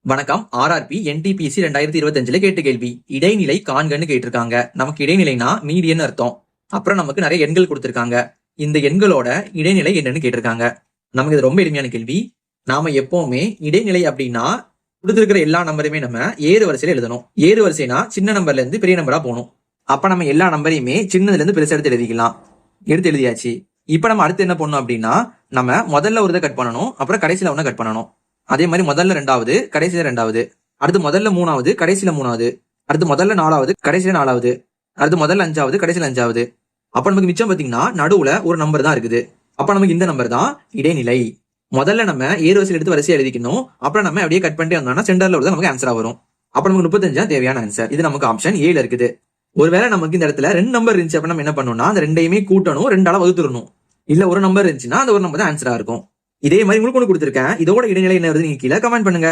வணக்கம். RRB NTPC 2025 கேட்ட கேள்வி. இடைநிலை காண்கன்னு கேட்டிருக்காங்க. நமக்கு இடைநிலைனா மீடியன் அர்த்தம். அப்புறம் நமக்கு நிறைய எண்கள் கொடுத்திருக்காங்க. இந்த எண்களோட இடைநிலை என்னன்னு கேட்டிருக்காங்க. நமக்கு இது ரொம்ப எளிமையான கேள்வி. நாம எப்பவுமே இடைநிலை அப்படின்னா கொடுத்திருக்கிற எல்லா நம்பரையுமே நம்ம ஏறு வரிசையில எழுதணும். ஏறு வரிசைனா சின்ன நம்பர்ல இருந்து பெரிய நம்பரா போகணும். அப்ப நம்ம எல்லா நம்பரையுமே சின்னதுல இருந்து பெருசா எடுத்து எழுதிக்கலாம். எடுத்து எழுதியாச்சு. இப்ப நம்ம அடுத்து என்ன பண்ணணும் அப்படின்னா, நம்ம முதல்ல ஒரு இதை கட் பண்ணணும், அப்புறம் கடைசியில ஒண்ணு கட் பண்ணணும். அதே மாதிரி முதல்ல ரெண்டாவது, கடைசியில ரெண்டாவது, அடுத்து முதல்ல மூணாவது, கடைசியில மூணாவது, அடுத்து முதல்ல நாலாவது, கடைசியில நாலாவது, அடுத்து முதல்ல அஞ்சாவது, கடைசியில அஞ்சாவது. அப்ப நமக்கு மிச்சம் பாத்தீங்கன்னா நடுவுல ஒரு நம்பர் தான் இருக்குது. அப்ப நமக்கு இந்த நம்பர் தான் இடைநிலை. முதல்ல நம்ம ஏறு வரிசையில் எடுத்து வரிசையை எழுதிக்கணும். அப்புறம் நம்ம அப்படியே கட் பண்ணிட்டே வந்தோம்னா சென்டர்ல உள்ளது நமக்கு ஆன்சரா வரும். அப்ப நமக்கு 35 தேவையான ஆன்சர். இது நமக்கு ஆப்ஷன் ஏல இருக்குது. ஒருவேளை நமக்கு இந்த இடத்துல ரெண்டு நம்பர் இருந்துச்சு அப்ப நம்ம என்ன பண்ணணும்னா அந்த ரெண்டையுமே கூட்டணும், ரெண்டால வகுத்துடணும். இல்ல ஒரு நம்பர் இருந்துச்சுன்னா அந்த ஒரு நம்பர் தான் ஆன்சரா இருக்கும். இதே மாதிரி உங்களுக்கு ஒன்று கொடுத்துருக்கேன். இதோட இடைநிலை என்ன வருது நீங்க கீழே கமெண்ட் பண்ணுங்க.